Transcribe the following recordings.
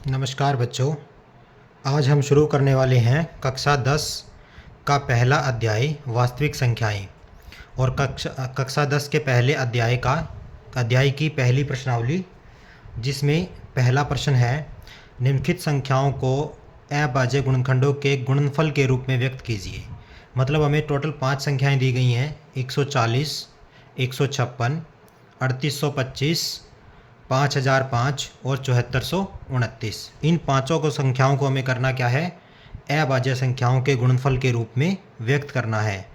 नमस्कार बच्चों। आज हम शुरू करने वाले हैं कक्षा 10 का पहला अध्याय वास्तविक संख्याएं। और कक्षा 10 के पहले अध्याय की पहली प्रश्नावली, जिसमें पहला प्रश्न है, निम्नलिखित संख्याओं को अभाज्य गुणनखंडों के गुणनफल के रूप में व्यक्त कीजिए। मतलब हमें टोटल 5 संख्याएं दी गई हैं, 140, 156, 3825, 5005 और 7429। इन पाँचों को संख्याओं को हमें करना क्या है, अभाज्य संख्याओं के गुणनफल के रूप में व्यक्त करना है।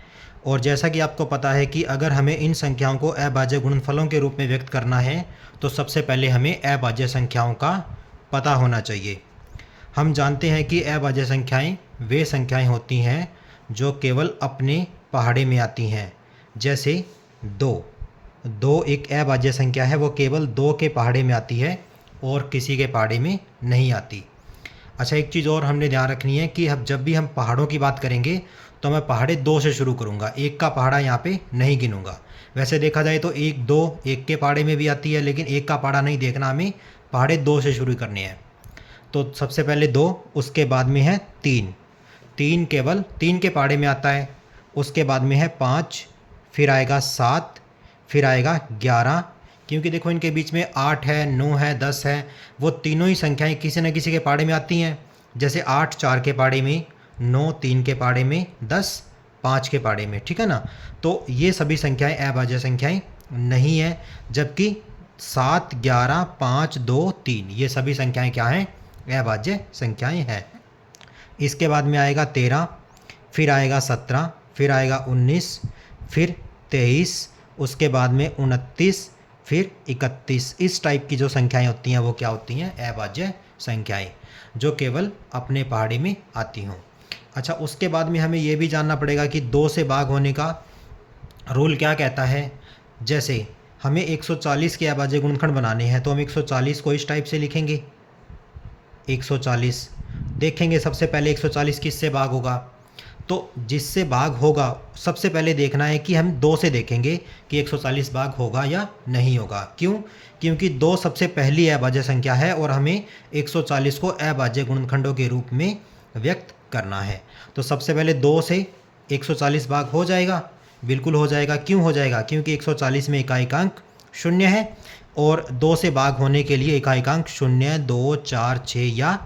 और जैसा कि आपको पता है कि अगर हमें इन संख्याओं को अभाज्य गुणनफलों के रूप में व्यक्त करना है तो सबसे पहले हमें अभाज्य संख्याओं का पता होना चाहिए। हम जानते हैं कि अभाज्य संख्याएं वे संख्याएं होती हैं जो केवल अपने पहाड़े में आती हैं। जैसे दो एक अभाज्य संख्या है, वो केवल 2 के पहाड़े में आती है और किसी के पहाड़े में नहीं आती। अच्छा, एक चीज़ और हमने ध्यान रखनी है कि जब भी हम पहाड़ों की बात करेंगे तो मैं पहाड़े 2 से शुरू करूँगा, एक का पहाड़ा यहाँ पे नहीं गिनूंगा। वैसे देखा जाए तो एक के पहाड़े में भी आती है, लेकिन एक का पहाड़ा नहीं देखना, हमें पहाड़े 2 से शुरू करने हैं। तो सबसे पहले 2, उसके बाद में है 3 केवल 3 के पहाड़े में आता है। उसके बाद में है 5, फिर आएगा 7, फिर आएगा 11, क्योंकि देखो इनके बीच में 8 है, 9 है, 10 है, वो तीनों ही संख्याएं किसी न किसी के पहाड़े में आती हैं। जैसे 8 4 के पहाड़े में, 9 3 के पहाड़े में, 10 5 के पहाड़े में, ठीक है ना। तो ये सभी संख्याएं अभाज्य संख्याएं नहीं है, जबकि 7 11 5 2 3 ये सभी संख्याएं क्या हैं, अभाज्य संख्याएं हैं। इसके बाद में आएगा 13, फिर आएगा 17, फिर आएगा 19, फिर 23, उसके बाद में 29, फिर 31। इस टाइप की जो संख्याएं होती हैं वो क्या होती हैं, अभाज्य संख्याएं, जो केवल अपने पहाड़े में आती हों। अच्छा, उसके बाद में हमें ये भी जानना पड़ेगा कि 2 से भाग होने का रूल क्या कहता है। जैसे हमें 140 के अभाज्य गुणनखंड बनाने हैं तो हम 140 को इस टाइप से लिखेंगे। 140 देखेंगे, सबसे पहले 140 किससे भाग होगा, तो जिससे भाग होगा सबसे पहले देखना है कि हम 2 से देखेंगे कि 140 भाग होगा या नहीं होगा। क्यों? क्योंकि 2 सबसे पहली अभाज्य संख्या है और हमें 140 को अभाज्य गुणनखंडों के रूप में व्यक्त करना है। तो सबसे पहले 2 से 140 भाग हो जाएगा, बिल्कुल हो जाएगा। क्यों हो जाएगा? क्योंकि 140 में इकाइकांक 0 है और 2 से भाग होने के लिए इकाइकांक 0 2 4 6 या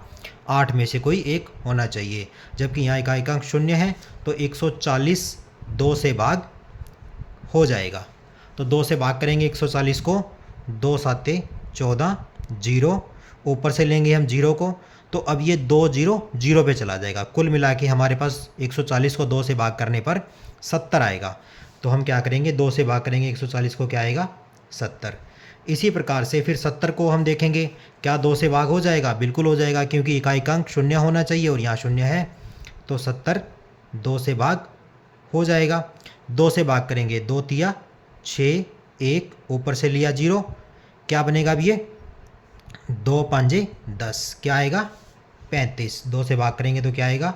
8 में से कोई एक होना चाहिए, जबकि यहाँ इकाइकांक 0 है तो 140 2 से भाग हो जाएगा। तो 2 से भाग करेंगे 140 को, 2 7 14, 0 ऊपर से लेंगे हम 0 को, तो अब ये 2 0 0 पे चला जाएगा। कुल मिला के हमारे पास 140 को 2 से भाग करने पर 70 आएगा। तो हम क्या करेंगे, 2 से भाग करेंगे 140 को, क्या आएगा, 70। इसी प्रकार से फिर 70 को हम देखेंगे, क्या 2 से भाग हो जाएगा? बिल्कुल हो जाएगा, क्योंकि इकाइकांक 0 होना चाहिए और यहाँ 0 है। तो 70 2 से भाग हो जाएगा। 2 से भाग करेंगे, 2 तिया 6, 1 ऊपर से लिया 0, क्या बनेगा अब ये, 2 5 10, क्या आएगा, 35। 2 से भाग करेंगे तो क्या आएगा,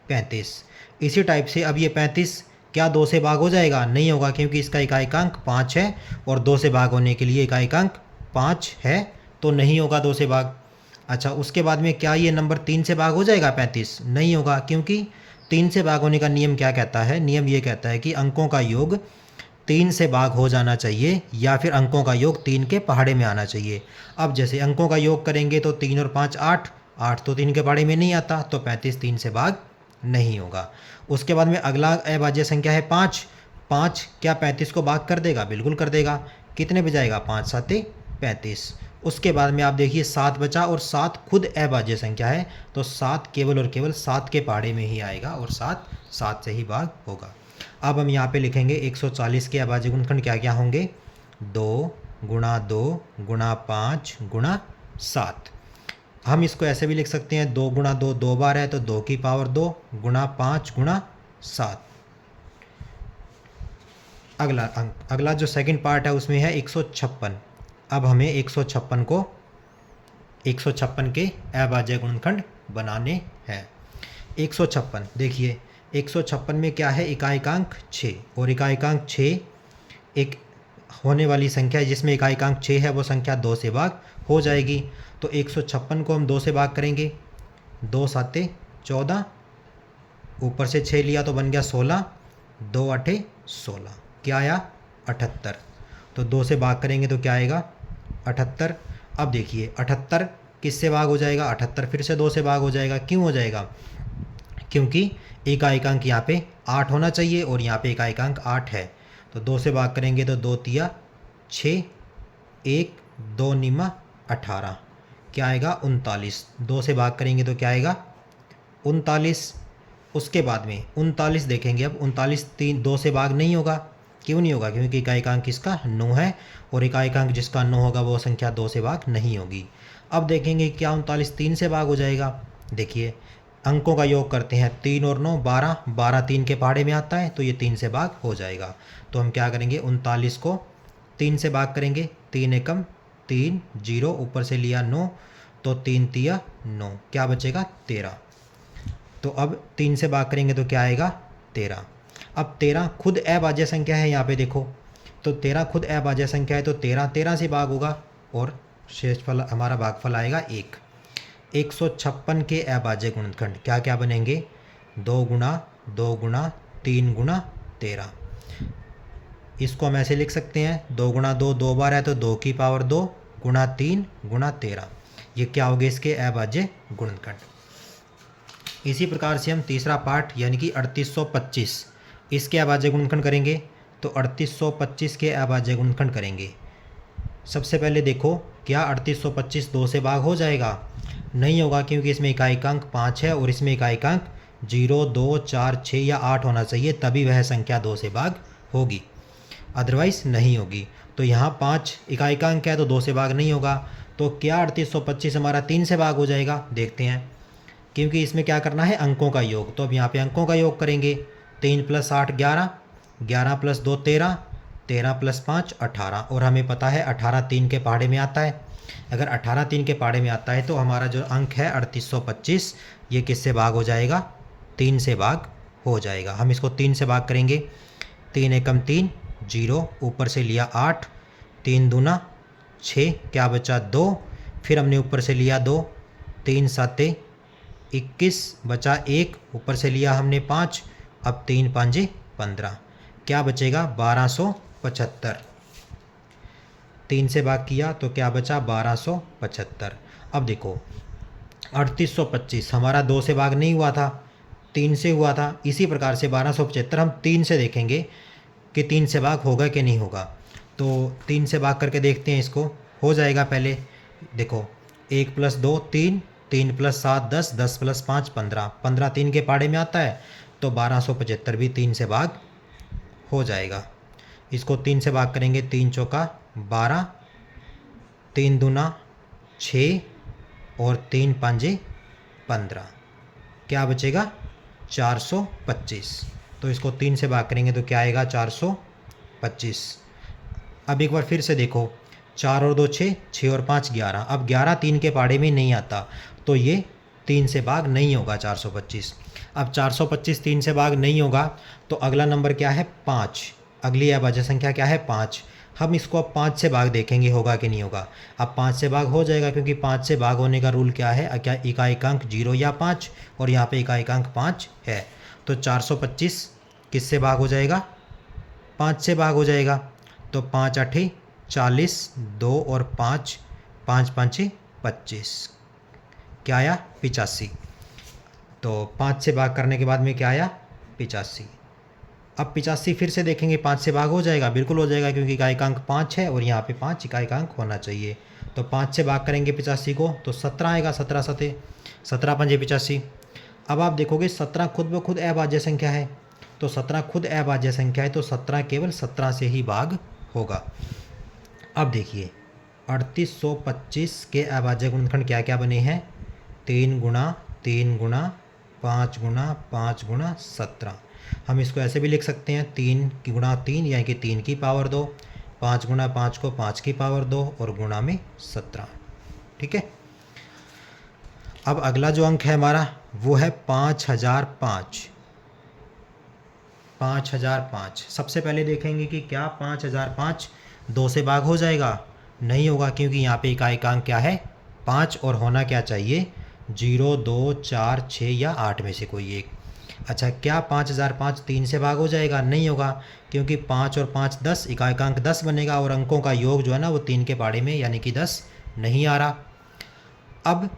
35। इसी टाइप से अब ये 35 क्या 2 से भाग हो जाएगा? नहीं होगा, क्योंकि इसका इकाइकांक 5 है और 2 से भाग होने के लिए इकाइकांक 5 है, तो नहीं होगा 2 से भाग। अच्छा, उसके बाद में क्या ये नंबर 3 से भाग हो जाएगा 35? नहीं होगा, क्योंकि 3 से भाग होने का नियम क्या कहता है? नियम ये कहता है कि अंकों का योग 3 से भाग हो जाना चाहिए या फिर अंकों का योग 3 के पहाड़े में आना चाहिए। अब जैसे अंकों का योग करेंगे तो 3 और 5 8, 8 तो 3 के पहाड़े में नहीं आता, तो 35 3 से भाग नहीं होगा। उसके बाद में अगला अभाज्य संख्या है 5। 5 क्या 35 को भाग कर देगा? बिल्कुल कर देगा। कितने बजाएगा? 5 7 35। उसके बाद में आप देखिए 7 बचा और 7 खुद अभाज्य संख्या है, तो 7 केवल और केवल 7 के पहाड़े में ही आएगा और 7 7 से ही भाग होगा। अब हम यहाँ पे लिखेंगे 140 के अभाज्य गुणनखंड क्या क्या होंगे, 2 गुणा 2 गुणा 5 गुणा 7। हम इसको ऐसे भी लिख सकते हैं, 2 गुणा 2 2 बार है तो 2 की पावर 2 गुणा 5 गुणा 7। अगला जो सेकंड पार्ट है उसमें है 156। अब हमें 156 को 156 के अभाज्य गुणनखंड बनाने हैं। 156 देखिए, 156 में क्या है, इकाइकांक 6 और इकाइकांक 6 एक होने वाली संख्या है जिसमें इकाइकांक 6 है वो संख्या 2 से भाग हो जाएगी। तो 156 को हम 2 से भाग करेंगे, 2 साते 14, ऊपर से 6 लिया तो बन गया 16, 2 आठे 16, क्या आया 78। तो 2 से भाग करेंगे तो क्या आएगा 78। अब देखिए 78 किससे भाग हो जाएगा, 78 फिर से 2 से भाग हो जाएगा। क्यों हो जाएगा, क्योंकि इकाइकांक यहाँ पे 8 होना चाहिए और यहाँ पे इकाइकांक 8 है। तो 2 से भाग करेंगे तो 2 तिया 6, 1 2 निमा 18, क्या आएगा 39। 2 से भाग करेंगे तो क्या आएगा 39। उसके बाद में 39 देखेंगे, अब 39 2 से भाग नहीं होगा। क्यों नहीं होगा, क्योंकि इकाइकांक किसका 9 है और इकाइकांक जिसका 9 होगा वो संख्या 2 से भाग नहीं होगी। अब देखेंगे क्या 39 3 से भाग हो जाएगा। देखिए अंकों का योग करते हैं, 3 और 9 12, 12 3 के पहाड़े में आता है तो ये 3 से भाग हो जाएगा। तो हम क्या करेंगे 39 को 3 से भाग करेंगे, 3 एकम 3, 0 ऊपर से लिया 9, तो 3 तिया 9, क्या बचेगा 13। तो अब 3 से भाग करेंगे तो क्या आएगा 13। अब 13 खुद अभाज्य संख्या है, यहाँ पे देखो तो 13 खुद अभाज्य संख्या है तो 13 से भाग होगा और शेषफल हमारा भागफल आएगा 1। 156 के अभाज्य गुणनखंड क्या क्या बनेंगे, 2 गुणा 2 गुणा 3 गुणा 13। इसको हम ऐसे लिख सकते हैं 2 गुणा 2 2 बार है तो 2 की पावर 2 गुणा 3 गुणा 13, ये क्या हो गए इसके अभाज्य गुणनखंड। इसी प्रकार से हम तीसरा पार्ट यानी कि 3825 इसके अभाज्य गुणनखंड करेंगे। तो 3825 के अभाज्य गुणनखंड करेंगे। सबसे पहले देखो क्या 3825 2 से भाग हो जाएगा, नहीं होगा, क्योंकि इसमें इकाइकांक 5 है और इसमें इकाइकांक 0 2 4 6 या 8 होना चाहिए, तभी वह संख्या 2 से भाग होगी, अदरवाइज नहीं होगी। तो यहाँ 5 इकाइकांक है तो 2 से भाग नहीं होगा। तो क्या 3825 हमारा 3 से भाग हो जाएगा, देखते हैं, क्योंकि इसमें क्या करना है अंकों का योग। तो अब यहाँ पे अंकों का योग करेंगे, 3 + 8 11, 11 + 2 13, 13 + 5 18, और हमें पता है 18 3 के पहाड़े में आता है। अगर 18 3 के पहाड़े में आता है तो हमारा जो अंक है 3825 ये किससे भाग हो जाएगा, 3 से भाग हो जाएगा। हम इसको 3 से भाग करेंगे, 3 एकम 3 0, ऊपर से लिया 8, 3 दूना 6, क्या बचा 2, फिर हमने ऊपर से लिया 2, 3 साते 21 बचा 1, ऊपर से लिया हमने 5, अब 3 5 15, क्या बचेगा 1275। 3 से भाग किया तो क्या बचा 1275। अब देखो 3825 हमारा 2 से भाग नहीं हुआ था, 3 से हुआ था। इसी प्रकार से 1275 हम 3 से देखेंगे कि 3 से भाग होगा कि नहीं होगा। तो 3 से भाग करके देखते हैं, इसको हो जाएगा। पहले देखो 1 + 2 3, 3 + 7 10, 10 + 5 15, 15 3 के पहाड़े में आता है तो 1275 भी 3 से भाग हो जाएगा। इसको 3 से भाग करेंगे, 3 चौका 12, 3 दूना 6 और 3 5 15, क्या बचेगा 425। तो इसको 3 से भाग करेंगे तो क्या आएगा 425। अब एक बार फिर से देखो, 4 और 2 6, 6 और 5 11, अब 11 3 के पहाड़े में नहीं आता तो ये 3 से भाग नहीं होगा 425। अब 425 3 से भाग नहीं होगा तो अगला नंबर क्या है 5, अगली अभाज्य संख्या क्या है 5। हम इसको अब 5 से भाग देखेंगे होगा कि नहीं होगा। अब 5 से भाग हो जाएगा, क्योंकि 5 से भाग होने का रूल क्या है, क्या इकाइकांक 0 या 5, और यहाँ पे इकाइकांक 5 है। तो 425 किससे भाग हो जाएगा, 5 से भाग हो जाएगा। तो 5 8 40, 2 और 5, 5 5 25, क्या आया 85। तो 5 से भाग करने के बाद में क्या आया 85। अब 85 फिर से देखेंगे, 5 से भाग हो जाएगा, बिल्कुल हो जाएगा, क्योंकि इकाइकांक 5 है और यहाँ पे 5 इकाइकांक होना चाहिए। तो 5 से भाग करेंगे 85 को तो 17 आएगा, 17 सते 17 5 85। अब आप देखोगे 17 खुद ब खुद अभाज्य संख्या है, तो 17 खुद अभाज्य संख्या है तो 17 केवल 17 से ही भाग होगा। अब देखिए 3825 के अभाज्य गुणनखंड क्या क्या बने हैं, 3 गुणा 3 गुणा 5 गुणा 5 गुणा 17। हम इसको ऐसे भी लिख सकते हैं 3 गुणा 3 यानी कि 3 की पावर 2, 5 गुणा 5 को 5 की पावर 2 और गुणा में 17। ठीक है। अब अगला जो अंक है हमारा वो है 5005। 5005 सबसे पहले देखेंगे कि क्या 5005 2 से भाग हो जाएगा? नहीं होगा, क्योंकि यहाँ पे इकाइकांक क्या है? 5, और होना क्या चाहिए? 0, 2, 4, 6 या 8 में से कोई एक। अच्छा, क्या 5005 3 से भाग हो जाएगा? नहीं होगा, क्योंकि 5 और 5 10, इकाइकांक 10 बनेगा, और अंकों का योग जो है ना वो 3 के पाड़े में यानी कि 10 नहीं आ रहा। अब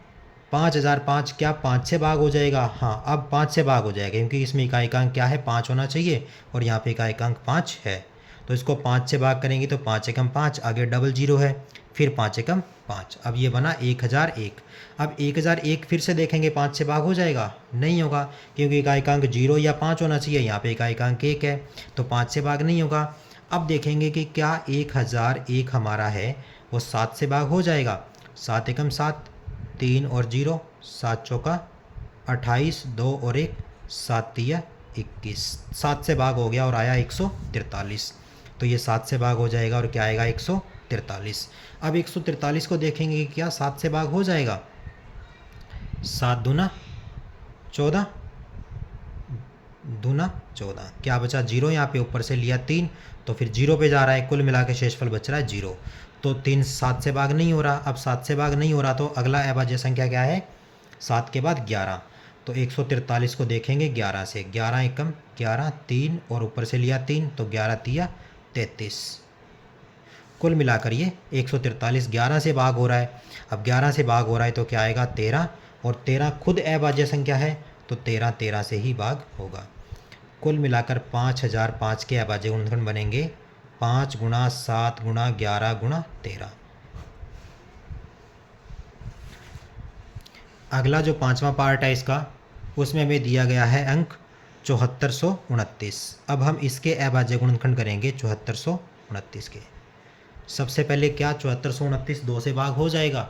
5005 क्या 5 से भाग हो जाएगा? हाँ, अब 5 से भाग हो जाएगा, क्योंकि इसमें इकाइकांक क्या है? 5 होना चाहिए, और यहाँ पे इकाइकांक 5 है। तो इसको 5 से भाग करेंगे तो 5 एकम 5, आगे डबल जीरो है, फिर 5 एकम 5, अब ये बना 1001। अब 1001 फिर से देखेंगे 5 से भाग हो जाएगा? नहीं होगा, क्योंकि इकाइकांक 0 या 5 होना चाहिए, यहाँ पे इकाइकांक 1 है, तो 5 से भाग नहीं होगा। अब देखेंगे कि क्या 1001 हमारा है वो 7 से भाग हो जाएगा? 7 एकम 7, 3 और 0, 7 चौका 28, 2 और 1, 7 तिया 21, 7 से भाग हो गया और आया 143। तो ये 7 से भाग हो जाएगा और क्या आएगा? 143। अब 143 को देखेंगे कि क्या 7 से भाग हो जाएगा? 7 दूना 14, दूना 14, क्या बचा? 0, यहाँ पे ऊपर से लिया 3, तो फिर 0 पे जा रहा है, कुल मिला के शेषफल बच रहा है 0। तो 3 7 से भाग नहीं हो रहा। अब 7 से भाग नहीं हो रहा तो अगला अभाज्य संख्या क्या है? 7 के बाद 11। तो 143 को देखेंगे 11 से, 11 एकम 11, 3 और ऊपर से लिया 3, तो 11 तिया 33। कुल मिलाकर ये 143 11 से भाग हो रहा है। अब 11 से भाग हो रहा है तो क्या आएगा? 13, और 13 खुद अभाज्य संख्या है, तो 13 13 से ही भाग होगा। कुल मिलाकर 5005 के अभाज्य गुणनखंड बनेंगे 5 गुणा 7 गुणा 11 गुणा 13। अगला जो 5वां पार्ट है इसका, उसमें हमें दिया गया है अंक 7429। अब हम इसके अभाज्य गुणनखंड करेंगे 7429 के। सबसे पहले क्या 7429 2 से भाग हो जाएगा?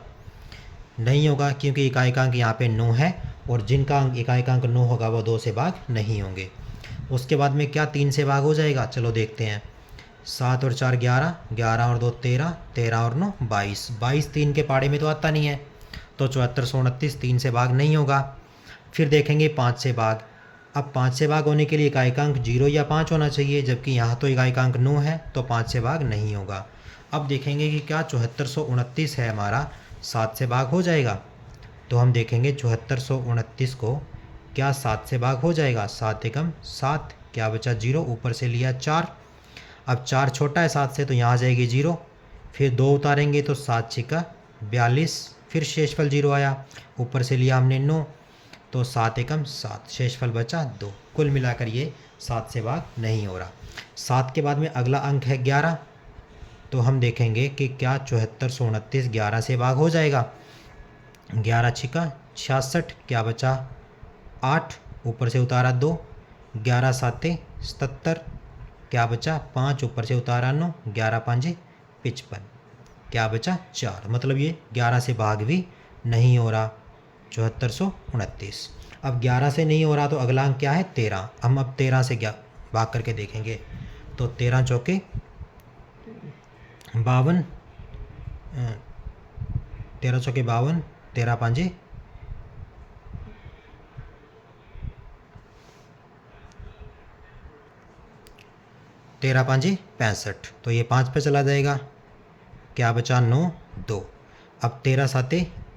नहीं होगा, क्योंकि इकाइकांक यहाँ पे 9 है, और जिनका इकाइकांक 9 होगा वो 2 से भाग नहीं होंगे। उसके बाद में क्या 3 से भाग हो जाएगा? चलो देखते हैं। 7 और 4 11, 11 और 2 13, 13 और 9 22, 22 3 के पाड़े में तो आता नहीं है, तो 7429 3 से भाग नहीं होगा। फिर देखेंगे 5 से भाग। अब 5 से भाग होने के लिए इकाइकांक 0 या 5 होना चाहिए, जबकि यहाँ तो इकाइकांक 9 है, तो 5 से भाग नहीं होगा। अब देखेंगे कि क्या 7429 है हमारा 7 से भाग हो जाएगा? तो हम देखेंगे 7429 को क्या 7 से भाग हो जाएगा? 7 एकम 7, क्या बचा? 0, ऊपर से लिया 4। अब 4 छोटा है 7 से, तो यहाँ आ जाएगी 0, फिर 2 उतारेंगे तो 7 छिका 42, फिर शेषफल 0 आया, ऊपर से लिया हमने 9, तो 7 एकम 7, शेषफल बचा 2। कुल मिलाकर ये 7 से भाग नहीं हो रहा। 7 के बाद में अगला अंक है 11, तो हम देखेंगे कि क्या 7429 11 से भाग हो जाएगा? 11 छिका 66, क्या बचा? 8, ऊपर से उतारा 2, 11 7 77, क्या बचा? 5, ऊपर से उतारा 9, 11 5 55, क्या बचा? 4। मतलब ये 11 से भाग भी नहीं हो रहा 7429। अब 11 से नहीं हो रहा तो अगला अंक क्या है? 13। हम अब 13 से भाग करके देखेंगे, तो 13 चौके 52, 13 चौके 52, 13 पाँजे 13 पाँजे 65, तो ये 5 पे चला जाएगा, क्या बचा? 9 2। अब 13 7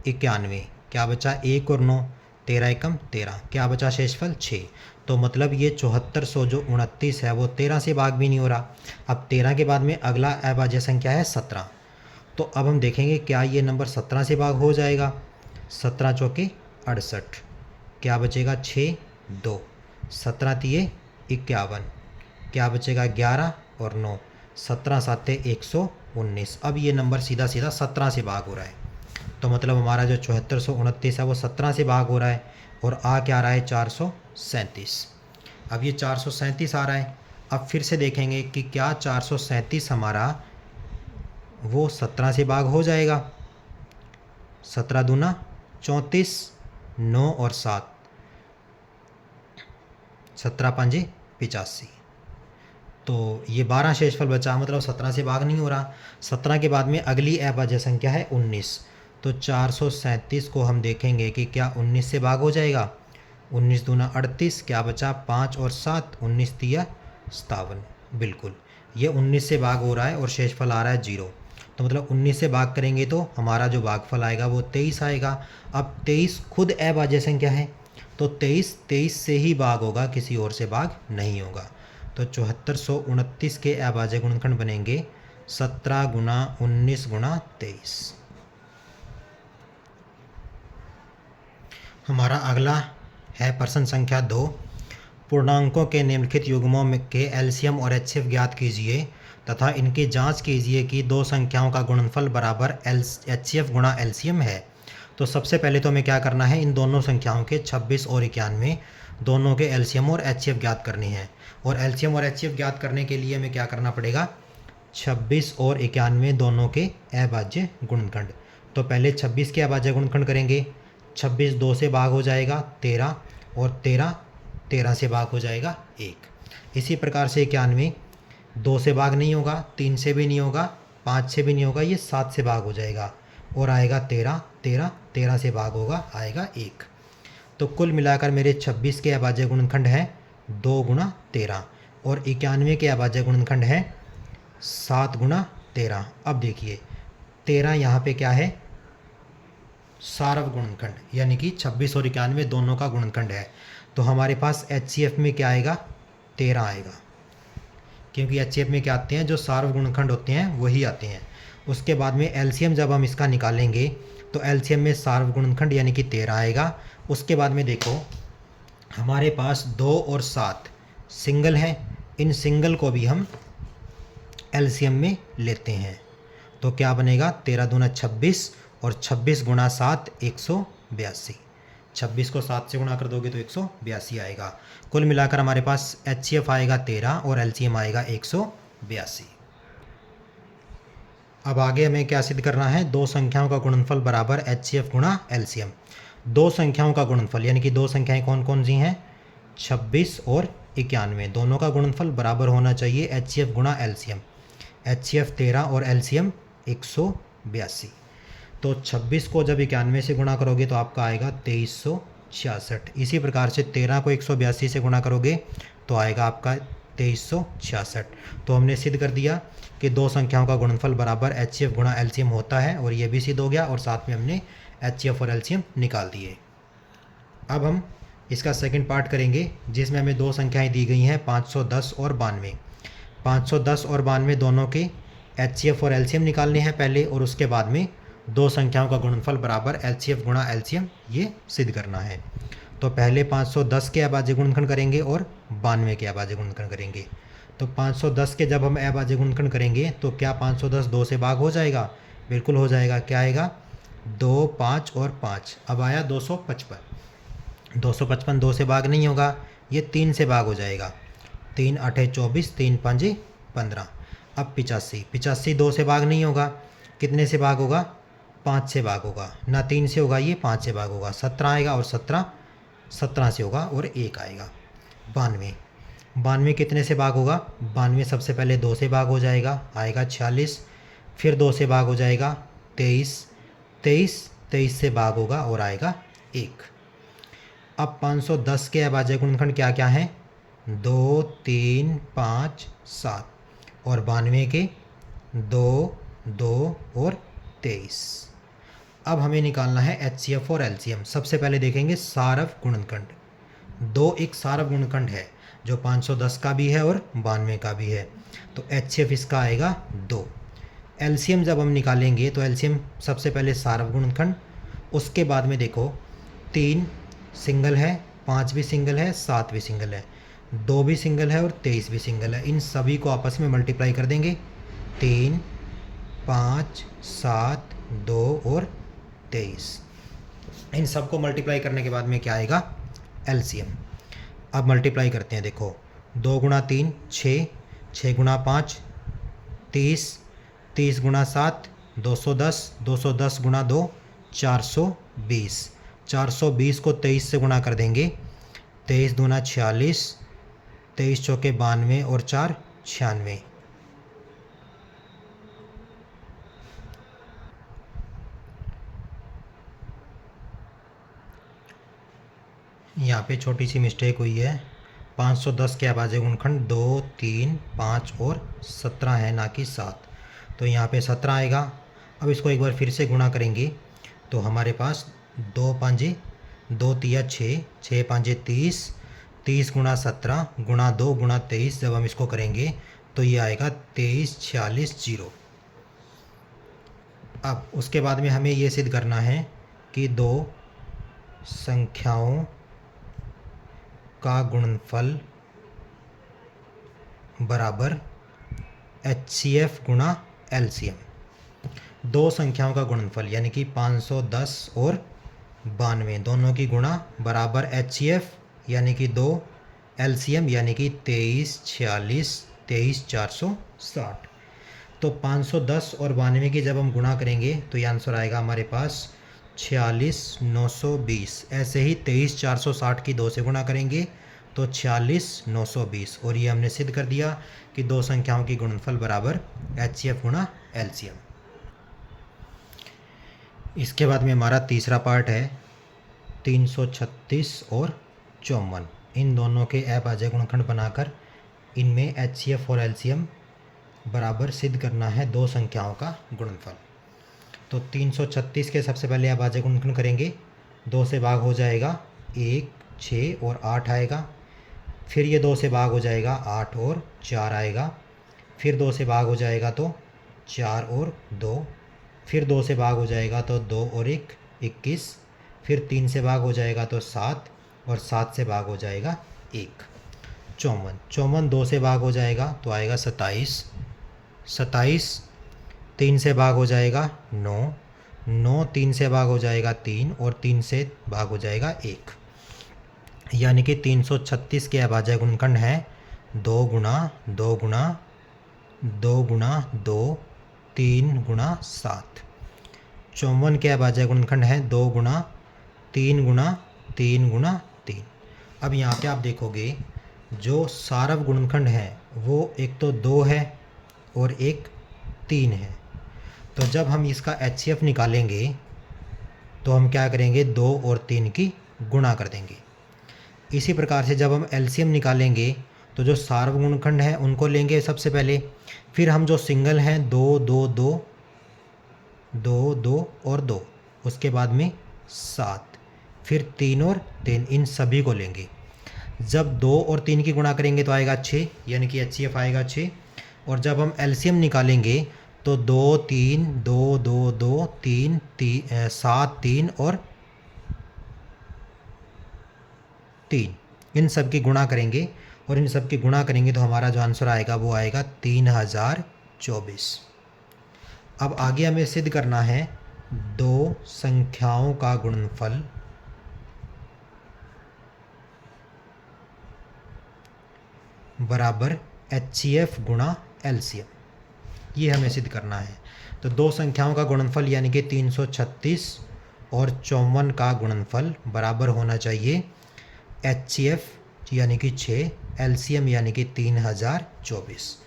91, क्या बचा? 1 और 9, 13 एकम 13, क्या बचा? शेषफल 6। तो मतलब ये 7429 है वो 13 से भाग भी नहीं हो रहा। अब 13 के बाद में अगला अभाज्य संख्या है 17, तो अब हम देखेंगे क्या ये नंबर 17 से भाग हो जाएगा? 17 चौके 68, क्या बचेगा? 6 2, 17 तिये 51, क्या बचेगा? 11 और 9, 17 7 119। अब ये नंबर सीधा सीधा 17 से भाग हो रहा है, तो मतलब हमारा जो 7429 है वो 17 से भाग हो रहा है, और आ क्या रहा है? 437। अब ये 437 आ रहा है। अब फिर से देखेंगे कि क्या 437 हमारा वो 17 से भाग हो जाएगा? 17 दूना 34, 9 और 7, 17 5 85, तो ये 12 शेषफल बचा, मतलब 17 से भाग नहीं हो रहा। 17 के बाद में अगली अभाज्य संख्या है 19, तो 437 को हम देखेंगे कि क्या 19 से भाग हो जाएगा? 19 दूना 38, क्या बचा? 5 और 7, 19 तिया 57, बिल्कुल ये 19 से भाग हो रहा है और शेषफल आ रहा है 0। तो मतलब 19 से भाग करेंगे तो हमारा जो भागफल आएगा वो 23 आएगा। अब 23 खुद अभाज्य संख्या है, तो 23 से ही भाग होगा, किसी और से भाग नहीं होगा। तो 7429 के अभाज्य गुणनखंड बनेंगे 17 गुना 19 गुना 23। हमारा अगला है प्रश्न संख्या 2। पूर्णांकों के निम्नलिखित युग्मों में के एलसीएम और एचसीएफ ज्ञात कीजिए तथा इनकी जांच कीजिए कि दो संख्याओं का गुणनफल बराबर एचसीएफ गुणा एलसीएम है। तो सबसे पहले तो हमें क्या करना है, इन दोनों संख्याओं के 26 और 91 दोनों के एलसीएम और एचसीएफ ज्ञात करनी है। और एलसीएम और एचसीएफ ज्ञात करने के लिए हमें क्या करना पड़ेगा, 26 और 91 दोनों के अभाज्य गुणनखंड। तो पहले 26 के अभाज्य गुणनखंड करेंगे। 26 2 से भाग हो जाएगा 13, और 13 से भाग हो जाएगा 1। इसी प्रकार से 91 2 से भाग नहीं होगा, 3 से भी नहीं होगा, 5 से भी नहीं होगा, ये 7 से भाग हो जाएगा और आएगा 13 से भाग होगा, आएगा 1। तो कुल मिलाकर मेरे 26 के अभाज्य गुणनखंड है 2 गुणा 13 और 91 के अभाज्य गुणनखंड है 7 गुणा 13। अब देखिए 13 यहाँ पे क्या है, सार्व गुणनखंड, यानी कि 26 और 91 दोनों का गुणनखंड है। तो हमारे पास एचसीएफ में क्या आएगा, 13 आएगा, क्योंकि एचसीएफ में क्या आते हैं, जो सार्व गुणनखंड होते हैं वही आते हैं। उसके बाद में एलसीएम जब हम इसका निकालेंगे तो एलसीएम में सार्व गुणनखंड यानी कि 13 आएगा। उसके बाद में देखो हमारे पास 2 और 7 सिंगल हैं, इन सिंगल को भी हम एलसीएम में लेते हैं। तो क्या बनेगा, 13 दूना 26 और 26 गुणा 7 182। 26 को 7 से गुणा कर दोगे तो 182 आएगा। कुल मिलाकर हमारे पास एचसीएफ आएगा 13 और एलसीएम आएगा 182। अब आगे हमें क्या सिद्ध करना है, दो संख्याओं का गुणनफल बराबर एचसीएफ गुणा एलसीएम। दो संख्याओं का गुणनफल यानी कि दो संख्याएं कौन कौन सी हैं, 26 और 91, दोनों का गुणनफल बराबर होना चाहिए एचसीएफ गुणा एलसीएम। एचसीएफ 13 और एलसीएम 182। तो 26 को जब 91 से गुणा करोगे तो आपका आएगा 2366। इसी प्रकार से 13 को 182 से गुणा करोगे तो आएगा आपका 2366। तो हमने सिद्ध कर दिया कि दो संख्याओं का गुणनफल बराबर एचसीएफ गुणा एलसीएम होता है, और ये भी सिद्ध हो गया, और साथ में हमने एचसीएफ और एलसीएम निकाल दिए। अब हम इसका सेकंड पार्ट करेंगे, जिसमें हमें दो संख्याएं दी गई हैं 510 और 92। 510 और 92 दोनों के एचसीएफ और एलसीएम निकालने हैं पहले, और उसके बाद में दो संख्याओं का गुणनफल बराबर एचसीएफ गुणा एलसीएम ये सिद्ध करना है। तो पहले 510 के अभाज्य गुणनखंड करेंगे और 92 के अभाज्य गुणनखंड करेंगे। तो 510 के जब हम अभाज्य गुणनखंड करेंगे तो क्या 510 2 से भाग हो जाएगा, बिल्कुल हो जाएगा। क्या आएगा, 2 5 और 5। अब आया 255। 255 2 से भाग नहीं होगा, ये 3 से भाग हो जाएगा। 3 8 24, 3 5 15। अब 85 2 से भाग नहीं होगा, कितने से भाग होगा, 5 से भाग होगा, ना 3 से होगा, ये 5 से भाग होगा, 17 आएगा, और 17 से होगा, और 1 आएगा। 92 कितने से भाग होगा, 92 सबसे पहले 2 से भाग हो जाएगा, आएगा 46, फिर 2 से भाग हो जाएगा 23 से भाग होगा और आएगा 1। अब 510 के अभाज्य गुणनखंड क्या क्या हैं, 2 3 5 7, और 92 के 2 2 और 23। अब हमें निकालना है एचसीएफ और एलसीएम। सबसे पहले देखेंगे सार्व गुणनखंड। 2 एक सार्व गुणनखंड है जो 510 का भी है और 92 का भी है। तो एचसीएफ इसका आएगा 2। एलसीएम जब हम निकालेंगे तो एलसीएम सबसे पहले सार्व गुणनखंड, उसके बाद में देखो 3 सिंगल है, 5 भी सिंगल है, 7 भी सिंगल है, 2 भी सिंगल है और 23 भी सिंगल है। इन सभी को आपस में मल्टीप्लाई कर देंगे, 3 5 7 2 और 23। इन सब को मल्टीप्लाई करने के बाद में क्या आएगा, एलसीएम। अब मल्टीप्लाई करते हैं, देखो 2 गुणा 3 6, 6 गुणा 5 30, 30 गुणा 7 210, 210 गुणा 2 420, 420 को 23 से गुणा कर देंगे, 23 दूना 46, 23 चौके 92 और 4 96। यहाँ पे छोटी सी मिस्टेक हुई है, 510 के अभाज्य गुणनखंड 2, 3, 5 और 17 है, ना कि 7। तो यहाँ पे 17 आएगा। अब इसको एक बार फिर से गुणा करेंगे तो हमारे पास 2 पाँजे 2 तिया 6, 6 पाँजे 30, 30 गुणा 17 गुणा 2 गुणा 23, जब हम इसको करेंगे तो ये आएगा 23 46 0। अब उसके बाद में हमें ये सिद्ध करना है कि दो संख्याओं का गुणनफल बराबर HCF गुणा LCM। दो संख्याओं का गुणनफल यानी कि 510 और 92 दोनों की गुणा बराबर HCF यानी कि 2, LCM यानी कि 23 46 23 460। तो 510 और 92 की जब हम गुणा करेंगे तो ये आंसर आएगा हमारे पास 46 920। ऐसे ही 23 460 की 2 से गुणा करेंगे तो 46 920। और ये हमने सिद्ध कर दिया कि दो संख्याओं की गुणनफल बराबर HCF गुणा LCM। इसके बाद में हमारा तीसरा पार्ट है 336 और 54। इन दोनों के अभाज्य गुणनखंड बनाकर इनमें HCF और LCM बराबर सिद्ध करना है दो संख्याओं का गुणनफल। तो 336 के सबसे पहले अभाज्य गुणनखंड करेंगे, 2 से भाग हो जाएगा 1 6 और 8 आएगा। फिर ये 2 से भाग हो जाएगा 8 और 4 आएगा। फिर 2 से भाग हो जाएगा तो 4 और 2। फिर 2 से भाग हो जाएगा तो 2 और 1 21। फिर 3 से भाग हो जाएगा तो 7 और 7 से भाग हो जाएगा 1। 54 2 से भाग हो जाएगा तो आएगा 27। 27 3 से भाग हो जाएगा 9 3 से भाग हो जाएगा 3 और 3 से भाग हो जाएगा 1। यानी कि 336 के अभाज्य गुणनखंड है 2 गुणा 2 गुणा 2 गुणा 2 3 गुणा 7। 54 के अभाज्य गुणनखंड है 2 गुणा 3 गुणा 3 गुणा 3। अब यहाँ पे आप देखोगे जो सारव गुणनखंड है वो एक तो 2 है और एक 3 है। तो जब हम इसका HCF निकालेंगे तो हम क्या करेंगे 2 और 3 की गुणा कर देंगे। इसी प्रकार से जब हम LCM निकालेंगे तो जो सार्व गुणनखंड है उनको लेंगे सबसे पहले, फिर हम जो सिंगल हैं 2 2 2 2 2 और 2, उसके बाद में 7, फिर 3 और 3, इन सभी को लेंगे। जब 2 और 3 की गुणा करेंगे तो आएगा 6 यानी कि HCF आएगा 6। और जब हम LCM निकालेंगे तो 2 3 2 2 2 3 7 3 और 3, इन सब की गुणा करेंगे। और इन सब की गुणा करेंगे तो हमारा जो आंसर आएगा वो आएगा 3024। अब आगे हमें सिद्ध करना है दो संख्याओं का गुणनफल बराबर HCF गुणा LCM। ये हमें सिद्ध करना है। तो दो संख्याओं का गुणनफल यानी कि 336 और 54 का गुणनफल बराबर होना चाहिए HCF यानी कि 6, LCM यानी कि 3024।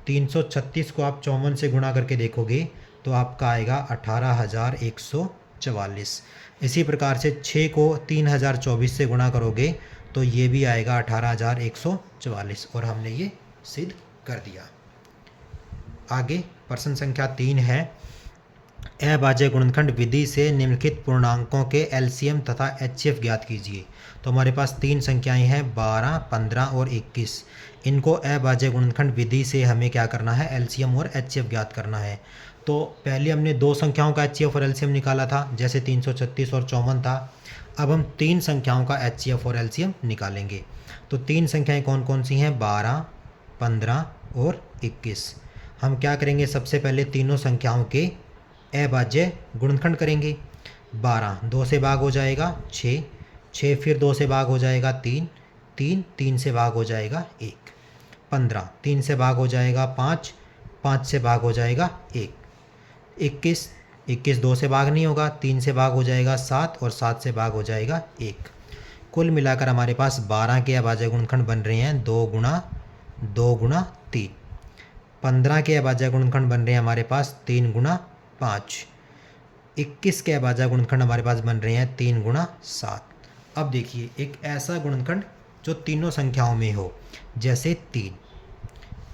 336 को आप 54 से गुणा करके देखोगे तो आपका आएगा 18144। इसी प्रकार से 6 को 3024 से गुणा करोगे तो ये भी आएगा 18144। और हमने ये सिद्ध कर दिया। आगे प्रश्न संख्या 3 है, अभाज्य गुणनखंड विधि से निम्नलिखित पूर्णांकों के LCM तथा HCF ज्ञात कीजिए। तो हमारे पास 3 संख्याएं हैं 12, 15 और 21। इनको अभाज्य गुणनखंड विधि से हमें क्या करना है, LCM और HCF ज्ञात करना है। तो पहले हमने दो संख्याओं का HCF और LCM निकाला था, जैसे 336 और 54 था। अब हम 3 संख्याओं का HCF और LCM निकालेंगे। तो 3 संख्याएं कौन कौन सी हैं, 12, 15 और 21। हम क्या करेंगे, सबसे पहले तीनों संख्याओं के अभाज्य गुणनखंड करेंगे। 12 2 से भाग हो जाएगा 6, 6 फिर 2 से भाग हो जाएगा 3, 3 3 से भाग हो जाएगा 1। 15 3 से भाग हो जाएगा 5, 5 से भाग हो जाएगा 1। 21 21 2 से भाग नहीं होगा, 3 से भाग हो जाएगा 7 और 7 से भाग हो जाएगा 1। कुल मिलाकर हमारे पास 12 के अभाज्य गुणनखंड बन रहे हैं 2 गुणा 2 गुणा 3। 15 के अभाज्य गुणनखंड बन रहे हैं हमारे पास 3 गुणा 5। 21 के अभाज्य गुणनखंड हमारे पास बन रहे हैं 3 गुणा 7। अब देखिए एक ऐसा गुणनखंड जो तीनों संख्याओं में हो। जैसे 3,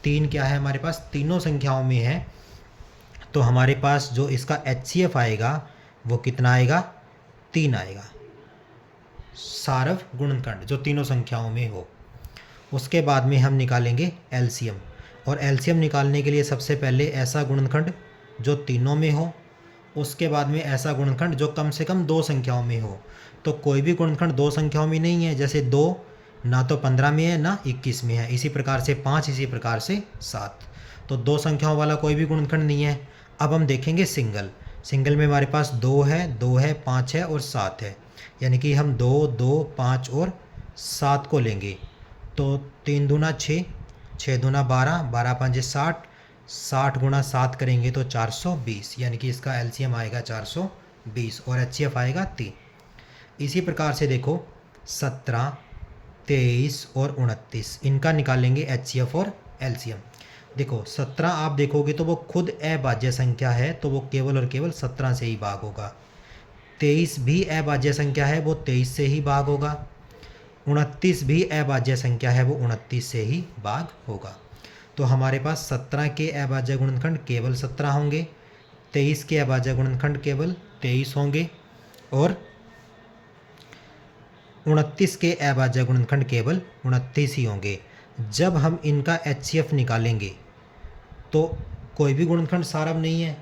3 क्या है हमारे पास, तीनों संख्याओं में है, तो हमारे पास जो इसका HCF आएगा वो कितना आएगा, 3 आएगा। सारव गुणनखंड जो तीनों संख्याओं में हो। उसके बाद में हम निकालेंगे एलसीएम, और एलसीएम निकालने के लिए सबसे पहले ऐसा गुणनखंड जो तीनों में हो, उसके बाद में ऐसा गुणनखंड जो कम से कम 2 संख्याओं में हो। तो कोई भी गुणनखंड 2 संख्याओं में नहीं है, जैसे 2 ना तो 15 में है ना 21 में है, इसी प्रकार से 5, इसी प्रकार से 7। तो 2 संख्याओं वाला कोई भी गुणनखंड नहीं है। अब हम देखेंगे सिंगल। सिंगल में हमारे पास 2 है, 2 है, 5 है और 7 है, यानी कि हम 2, 2, 5 और 7 को लेंगे। तो 3 दूना 6, 6 दूना 12, 12 5 60, 60 गुणा 7 करेंगे तो 420, यानी कि इसका एलसीएम आएगा 420 और एचसीएफ आएगा 3। इसी प्रकार से देखो 17, 23 और 29, इनका निकालेंगे एचसीएफ और एलसीएम। देखो 17 आप देखोगे तो वो खुद अभाज्य संख्या है, तो वो केवल और केवल 17 से ही भाग होगा। 23 भी अभाज्य संख्या है, वो 23 से ही भाग होगा। 29 भी अभाज्य संख्या है, वो 29 से ही भाग होगा। तो हमारे पास 17 के अभाज्य गुणनखंड केवल 17 होंगे, 23 के अभाज्य गुणनखंड केवल 23 होंगे, और 29 के अभाज्य गुणनखंड केवल 29 ही होंगे। जब हम इनका HCF निकालेंगे तो कोई भी गुणनखंड सारव नहीं है,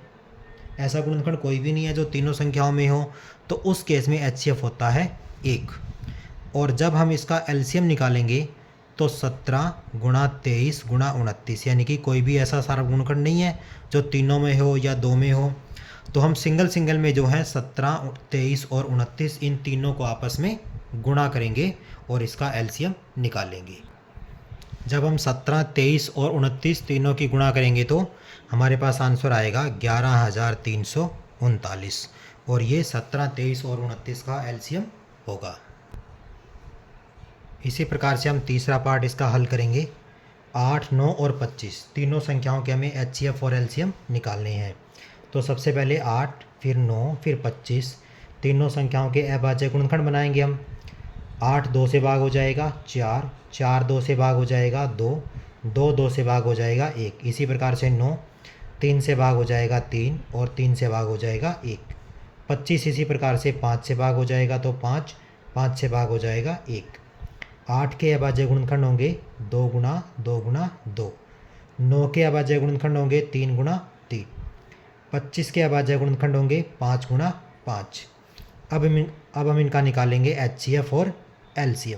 ऐसा गुणनखंड कोई भी नहीं है जो तीनों संख्याओं में हो, तो उस केस में HCF होता है 1। और जब हम इसका LCM निकालेंगे तो 17 गुणा 23 गुणा 29, यानी कि कोई भी ऐसा सारव गुणनखंड नहीं है जो तीनों में हो या 2 में हो। तो हम सिंगल सिंगल में जो है 17, 23 और 29 इन तीनों को आपस में गुणा करेंगे और इसका LCM निकालेंगे। जब हम 17, 23 और 29 तीनों की गुणा करेंगे तो हमारे पास आंसर आएगा 11,339, और ये 17, 23 और 29 का LCM होगा। इसी प्रकार से हम तीसरा पार्ट इसका हल करेंगे। 8, 9 और 25 तीनों संख्याओं के हमें HCF और LCM निकालने हैं। तो सबसे पहले 8, फिर 9, फिर 25 तीनों संख्याओं के अभाज्य गुणनखंड बनाएंगे हम। 8 2 से भाग हो जाएगा 4, 4 2 से भाग हो जाएगा 2, 2 2 से भाग हो जाएगा 1। इसी प्रकार से 9 3 से भाग हो जाएगा 3 और 3 से भाग हो जाएगा 1। 25 इसी प्रकार से 5 से भाग हो जाएगा तो 5, 5 से भाग हो जाएगा 1। 8 के अभाज्य गुणनखंड होंगे 2 गुणा 2 गुणा 2। 9 के अभाज्य गुणनखंड होंगे 3 गुणा 3। 25 के अभाज्य गुणनखंड होंगे 5 गुणा 5। अब हम इनका निकालेंगे HCF और LCM।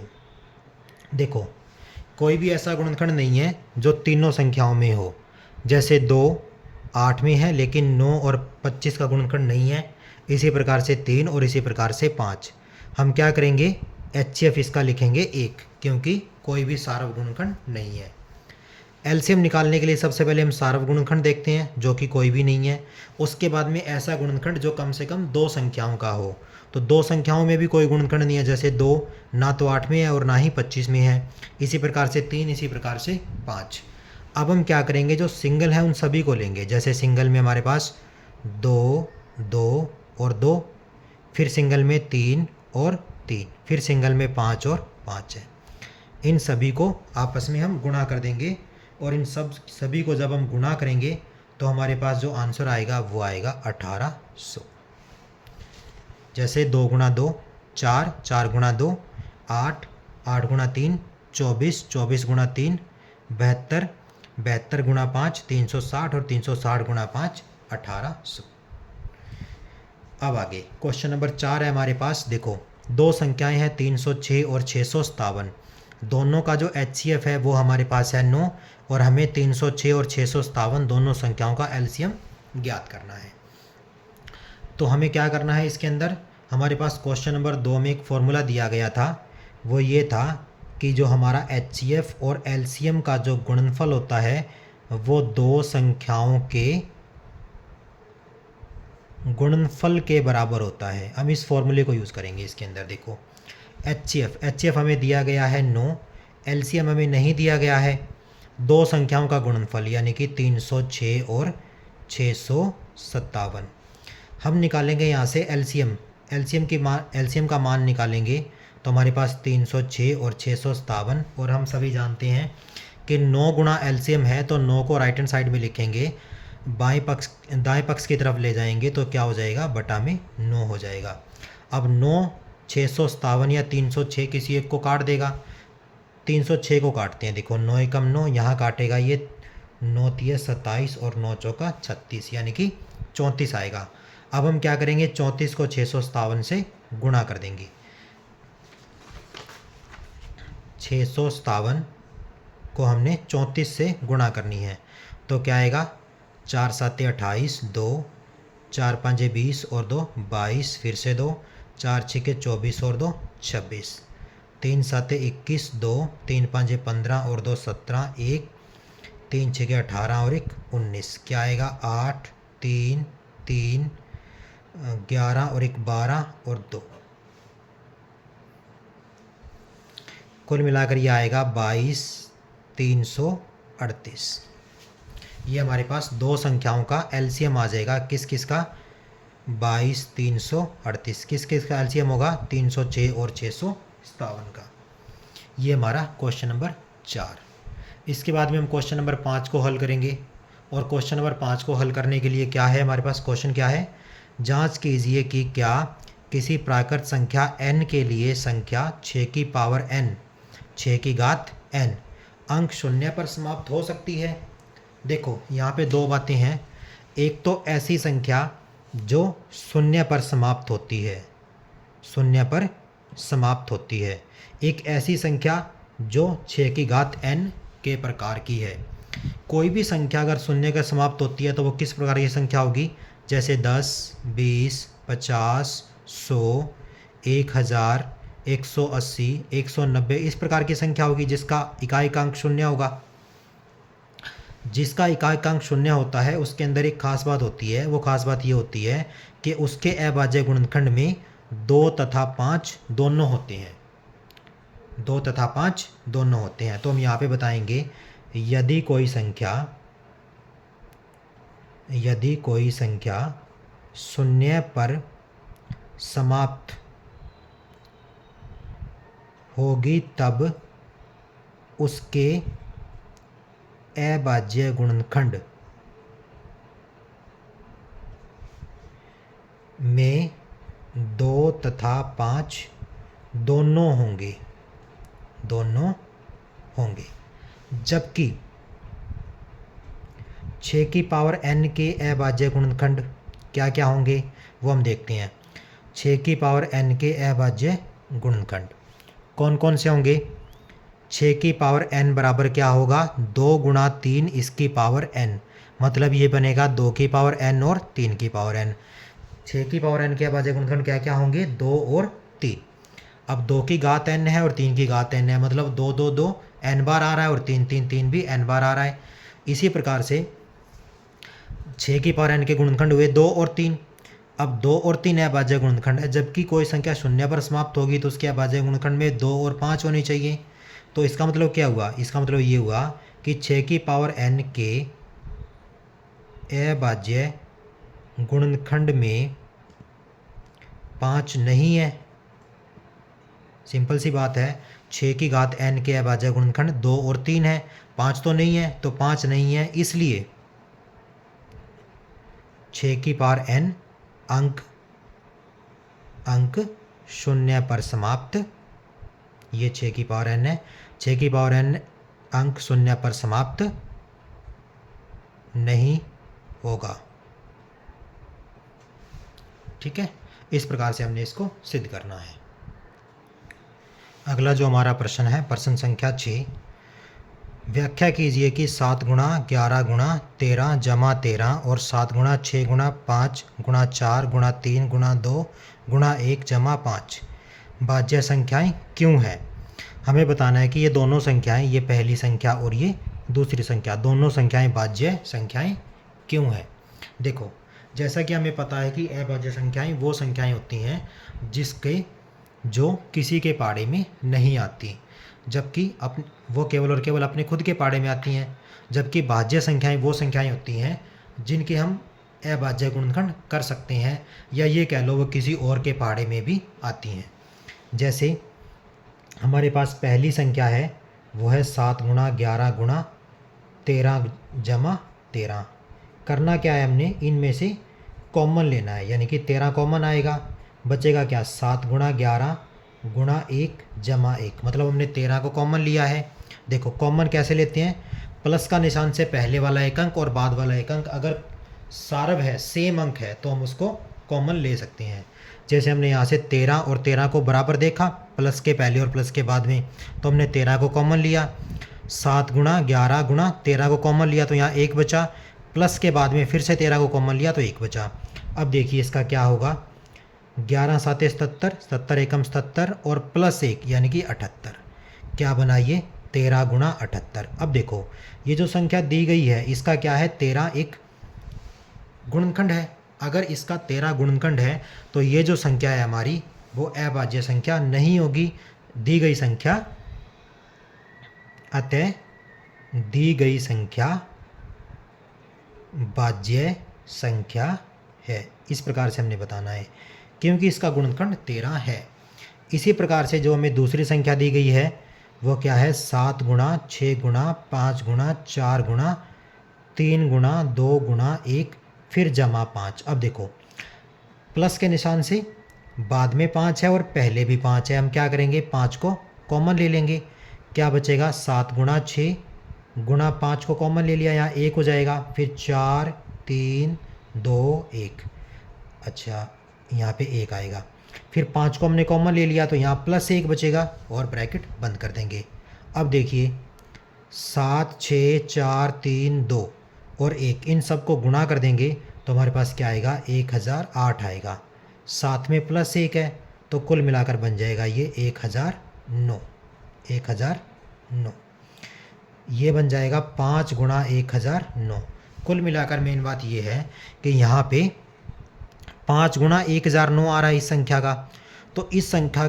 देखो कोई भी ऐसा गुणनखंड नहीं है जो तीनों संख्याओं में हो, जैसे 2 8 में है लेकिन 9 और 25 का गुणनखंड नहीं है, इसी प्रकार से 3 और इसी प्रकार से 5। हम क्या करेंगे, HCF इसका लिखेंगे 1, क्योंकि कोई भी सारव गुणनखंड नहीं है। LCM निकालने के लिए सबसे पहले हम सारव गुणनखंड देखते हैं, जो कि कोई भी नहीं है। उसके बाद में ऐसा गुणनखंड जो कम से कम 2 संख्याओं का हो। तो 2 संख्याओं में भी कोई गुणनखंड नहीं है, जैसे 2 ना तो 8 में है और ना ही 25 में है, इसी प्रकार से 3, इसी प्रकार से 5। अब हम क्या करेंगे, जो सिंगल है उन सभी को लेंगे। जैसे सिंगल में हमारे पास 2, 2 और 2, फिर सिंगल में 3 और 3, फिर सिंगल में 5 और 5 है। इन सभी को आपस में हम गुणा कर देंगे, और इन सभी को जब हम गुणा करेंगे तो हमारे पास जो आंसर आएगा वो आएगा 1800। जैसे 2 गुणा 2 4, 4 गुणा 2 8, 8 गुणा 3 24, 24 गुणा 3 72, 72 गुणा 5 360 और 360 गुणा 5 1800। अब आगे क्वेश्चन नंबर 4 है हमारे पास। देखो 2 संख्याएं हैं 306 और 657, दोनों का जो HCF है वो हमारे पास है 9, और हमें 306 और 657 दोनों संख्याओं का LCM ज्ञात करना है। तो हमें क्या करना है, इसके अंदर हमारे पास क्वेश्चन नंबर 2 में एक फॉर्मूला दिया गया था, वो ये था कि जो हमारा HCF और LCM का जो गुणनफल होता है वो 2 संख्याओं के गुणनफल के बराबर होता है। हम इस फॉर्मूले को यूज़ करेंगे इसके अंदर। देखो HCF हमें दिया गया है 9, LCM हमें नहीं दिया गया है। 2 संख्याओं का गुणनफल यानी कि 306 और 657। हम निकालेंगे यहाँ से LCM का मान निकालेंगे तो हमारे पास 306 और 657, और हम सभी जानते हैं कि 9 गुणा एलसीएम है, तो 9 को राइट हैंड साइड में लिखेंगे, दाएं पक्ष की तरफ ले जाएंगे तो क्या हो जाएगा, बटा में 9 हो जाएगा। अब 9, 657 या 306 किसी एक को काट देगा। 306 को काटते हैं, देखो 9 एकम 9, यहाँ काटेगा ये 9 तिया 27 और 9 चौका 36, यानी कि 34 आएगा। अब हम क्या करेंगे, 34 को 657 से गुणा कर देंगे। 657 को हमने 34 से गुणा करनी है, तो क्या आएगा, 4 7 28, 2 4 5 20 और 2 22, फिर से 2 4 6 24 और 2 26, 3 7 21, 2 3 5 15 और 2 17, 1 3 6 18 और 1 19, क्या आएगा, 8 3 3 11 और 1 12 और 2, कुल मिलाकर ये आएगा 22 338। ये हमारे पास दो संख्याओं का एलसीएम आ जाएगा। किस किस का, 22 338। किस किस का एलसीएम होगा, 306 और 657 का। ये हमारा क्वेश्चन नंबर 4। इसके बाद में हम क्वेश्चन नंबर 5 को हल करेंगे। और क्वेश्चन नंबर 5 को हल करने के लिए क्या है हमारे पास, क्वेश्चन क्या है, जांच कीजिए कि क्या किसी प्राकृत संख्या n के लिए संख्या 6 की पावर n, 6 की घात n अंक शून्य पर समाप्त हो सकती है। देखो यहाँ पे दो बातें हैं, एक तो ऐसी संख्या जो शून्य पर समाप्त होती है, शून्य पर समाप्त होती है, एक ऐसी संख्या जो 6 की घात n के प्रकार की है। कोई भी संख्या अगर शून्य का समाप्त होती है तो वो किस प्रकार की संख्या होगी, जैसे 10, 20, 50, 100, 1000, 180, 190, इस प्रकार की संख्या होगी जिसका इकाइकांक शून्य होगा। जिसका इकाइकांक शून्य होता है उसके अंदर एक खास बात होती है, वो खास बात ये होती है कि उसके अभाज्य गुणनखंड में 2 तथा 5 दोनों होते हैं, 2 तथा 5 दोनों होते हैं। तो हम यहाँ पे बताएंगे, यदि कोई संख्या शून्य पर समाप्त होगी तब उसके अभाज्य गुणनखंड में 2 तथा 5 दोनों होंगे, जबकि 6 की पावर n के अभाज्य गुणनखंड क्या क्या होंगे वो हम देखते हैं। 6 की पावर n के अभाज्य गुणनखंड कौन कौन से होंगे, 6 की पावर n बराबर क्या होगा, 2 गुणा 3 इसकी पावर n, मतलब ये बनेगा 2 की पावर n और 3 की पावर n। 6 की पावर n के अभाज्य गुणनखंड क्या क्या होंगे, 2 और 3। अब 2 की घात n है और 3 की घात n है, मतलब 2 2 2 n बार आ रहा है और 3 3 3 भी n बार आ रहा है। इसी प्रकार से 6 की पावर n के गुणनखंड हुए 2 और 3। अब 2 और 3 अभाज्य गुणनखंड है, जबकि कोई संख्या शून्य पर समाप्त होगी तो उसके अभाज्य गुणनखंड में 2 और 5 होनी चाहिए। तो इसका मतलब क्या हुआ, इसका मतलब ये हुआ कि 6 की पावर n के अभाज्य गुणनखंड में 5 नहीं है। सिंपल सी बात है, 6 की घात n के अभाज्य गुणनखंड 2 और 3 है, 5 तो नहीं है, तो 5 नहीं है, इसलिए 6 की पावर n अंक शून्य पर समाप्त, ये 6 की पावर n है, 6 की पावर n अंक शून्य पर समाप्त नहीं होगा। ठीक है, इस प्रकार से हमने इसको सिद्ध करना है। अगला जो हमारा प्रश्न है, प्रश्न संख्या 6, व्याख्या कीजिए कि 7 गुणा 11 गुणा 13 जमा 13 और 7 गुणा 6 गुणा 5 गुणा 4 गुणा 3 गुणा 2 गुणा 1 जमा 5 भाज्य संख्याएं क्यों हैं। हमें बताना है कि ये दोनों संख्याएं, ये पहली संख्या और ये दूसरी संख्या, दोनों संख्याएं भाज्य संख्याएं क्यों हैं। देखो, जैसा कि हमें पता है कि अभाज्य संख्याएं वो संख्याएं होती हैं जो किसी के पाड़े में नहीं आती, जबकि वो केवल और केवल अपने खुद के पाड़े में आती हैं। जबकि भाज्य संख्याएं वो संख्याएं होती हैं जिनके हम अभाज्य गुणनखंड कर सकते हैं, या ये कह लो वो किसी और के पाड़े में भी आती हैं। जैसे हमारे पास पहली संख्या है वो है 7 गुणा 11 गुणा 13 जमा 13। करना क्या है, हमने इनमें से कॉमन लेना है, यानी कि 13 कॉमन आएगा, बचेगा क्या 7 गुणा 11 गुणा 1 जमा 1, मतलब हमने 13 को कॉमन लिया है। देखो कॉमन कैसे लेते हैं, प्लस का निशान से पहले वाला एक अंक और बाद वाला एक अंक अगर सारव है, सेम अंक है, तो हम उसको कॉमन ले सकते हैं। जैसे हमने यहाँ से 13 और 13 को बराबर देखा, प्लस के पहले और प्लस के बाद में, तो हमने 13 को कॉमन लिया। 7 गुणा 11 गुणा 13 को कॉमन लिया तो यहाँ 1 बचा, प्लस के बाद में फिर से 13 को कॉमन लिया तो 1 बचा। अब देखिए इसका क्या होगा, 11 साते 77, 70 एकम 77 और प्लस 1 यानी कि 78। क्या बना ये 13 गुणा 78। अब देखो ये जो संख्या दी गई है इसका क्या है, 13 एक गुणनखंड है। अगर इसका 13 गुणनखंड है तो ये जो संख्या है हमारी वो अभाज्य संख्या नहीं होगी, दी गई संख्या, अतः दी गई संख्या भाज्य संख्या है। इस प्रकार से हमने बताना है क्योंकि इसका गुणनखंड 13 है। इसी प्रकार से जो हमें दूसरी संख्या दी गई है वो क्या है, 7 गुणा 6 गुणा 5 गुणा 4 गुणा 3 गुणा 2 गुणा 1 फिर जमा 5। अब देखो प्लस के निशान से बाद में 5 है और पहले भी 5 है, हम क्या करेंगे 5 को कॉमन ले लेंगे। क्या बचेगा, 7 गुणा 6 गुणा 5 को कॉमन ले लिया, यहाँ 1 हो जाएगा, फिर 4 3 2 1, अच्छा यहाँ पे 1 आएगा, फिर 5 को हमने कॉमन ले लिया तो यहाँ प्लस 1 बचेगा और ब्रैकेट बंद कर देंगे। अब देखिए 7 6 4 3 2 और 1, इन सब को गुणा कर देंगे तो हमारे पास क्या आएगा, 1008 आएगा, साथ में प्लस 1 है तो कुल मिलाकर बन जाएगा ये 1009। 1009 ये बन जाएगा 5 गुणा 1009। कुल मिलाकर मेन बात ये है कि यहाँ पे 5 गुणा 1009 आ रहा है इस संख्या का, तो इस संख्या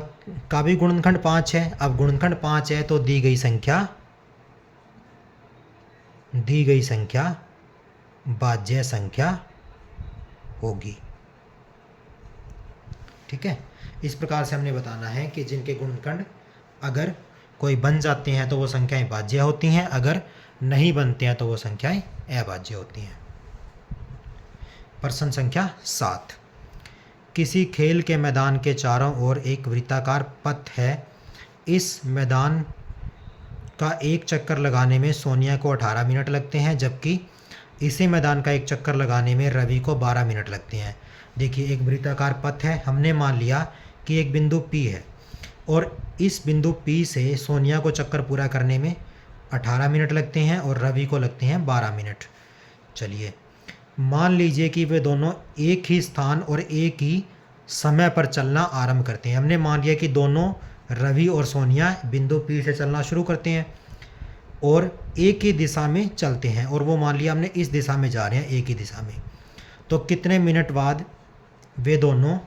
का भी गुणनखंड 5 है। अब गुणनखंड 5 है तो दी गई संख्या भाज्य संख्या होगी। ठीक है, इस प्रकार से हमने बताना है कि जिनके गुणनखंड अगर कोई बन जाते हैं तो वो संख्याएं भाज्य होती हैं, अगर नहीं बनते हैं तो वो संख्याएं अभाज्य होती हैं। प्रश्न संख्या 7, किसी खेल के मैदान के चारों ओर एक वृत्ताकार पथ है। इस मैदान का एक चक्कर लगाने में सोनिया को 18 मिनट लगते हैं, जबकि इसी मैदान का एक चक्कर लगाने में रवि को 12 मिनट लगते हैं। देखिए एक वृत्ताकार पथ है, हमने मान लिया कि एक बिंदु P है और इस बिंदु P से सोनिया को चक्कर पूरा करने में 18 मिनट लगते हैं और रवि को लगते हैं 12 मिनट। चलिए मान लीजिए कि वे दोनों एक ही स्थान और एक ही समय पर चलना आरंभ करते हैं। हमने मान लिया कि दोनों रवि और सोनिया बिंदु P से चलना शुरू करते हैं और एक ही दिशा में चलते हैं, और वो मान लिया हमने इस दिशा में जा रहे हैं एक ही दिशा में। तो कितने मिनट बाद वे दोनों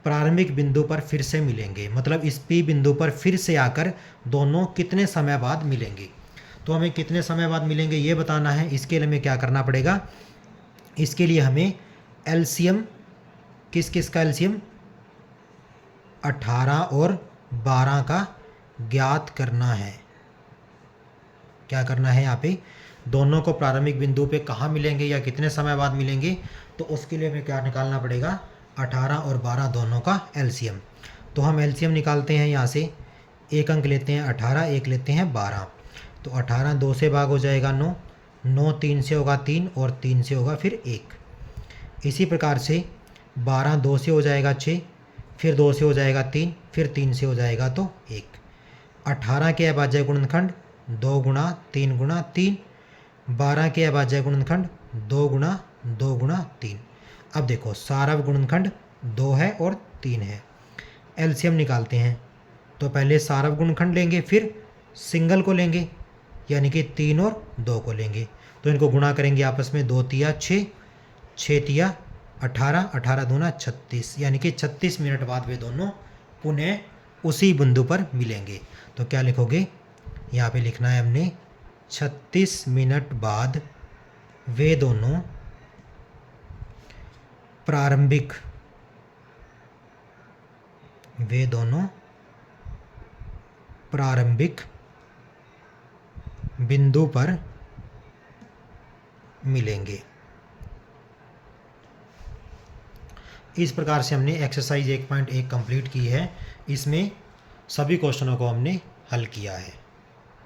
प्रारंभिक बिंदु पर फिर से मिलेंगे, मतलब इस P बिंदु पर फिर से आकर दोनों कितने समय बाद मिलेंगे। तो हमें कितने समय बाद मिलेंगे ये बताना है। इसके लिए हमें क्या करना पड़ेगा, इसके लिए हमें एलसीएम, किस किस का एलसीएम, 18 और 12 का ज्ञात करना है। क्या करना है, यहाँ पे दोनों को प्रारंभिक बिंदु पे कहाँ मिलेंगे या कितने समय बाद मिलेंगे, तो उसके लिए हमें क्या निकालना पड़ेगा, 18 और 12 दोनों का एलसीएम। तो हम एलसीएम निकालते हैं, यहाँ से एक अंक लेते हैं 18, एक लेते हैं 12। तो 18 2 से भाग हो जाएगा 9, 9 3 से होगा 3 और 3 से होगा फिर 1। इसी प्रकार से 12 2 से हो जाएगा 6, फिर 2 से हो जाएगा 3, फिर 3 से हो जाएगा तो 1। 18 के अभाज्य गुणनखंड 2 गुणा 3 गुणा 3, 12 के अभाज्य गुणनखंड 2 गुणा 2 गुणा 3। अब देखो सारव गुणनखंड 2 है और 3 है, एलसीएम निकालते हैं। तो पहले सारव गुणनखंड लेंगे, फिर सिंगल को लेंगे, यानी कि 3 और 2 को लेंगे। तो इनको गुणा करेंगे आपस में, 2 तिया 6, 6 तिया 18, 18 दूना 36, यानी कि 36 मिनट बाद वे दोनों पुनः उसी बिंदु पर मिलेंगे। तो क्या लिखोगे, यहाँ पे लिखना है हमने 36 मिनट बाद वे दोनों प्रारंभिक बिंदु पर मिलेंगे। इस प्रकार से हमने एक्सरसाइज 1.1 कंप्लीट की है। इसमें सभी क्वेश्चनों को हमने हल किया है।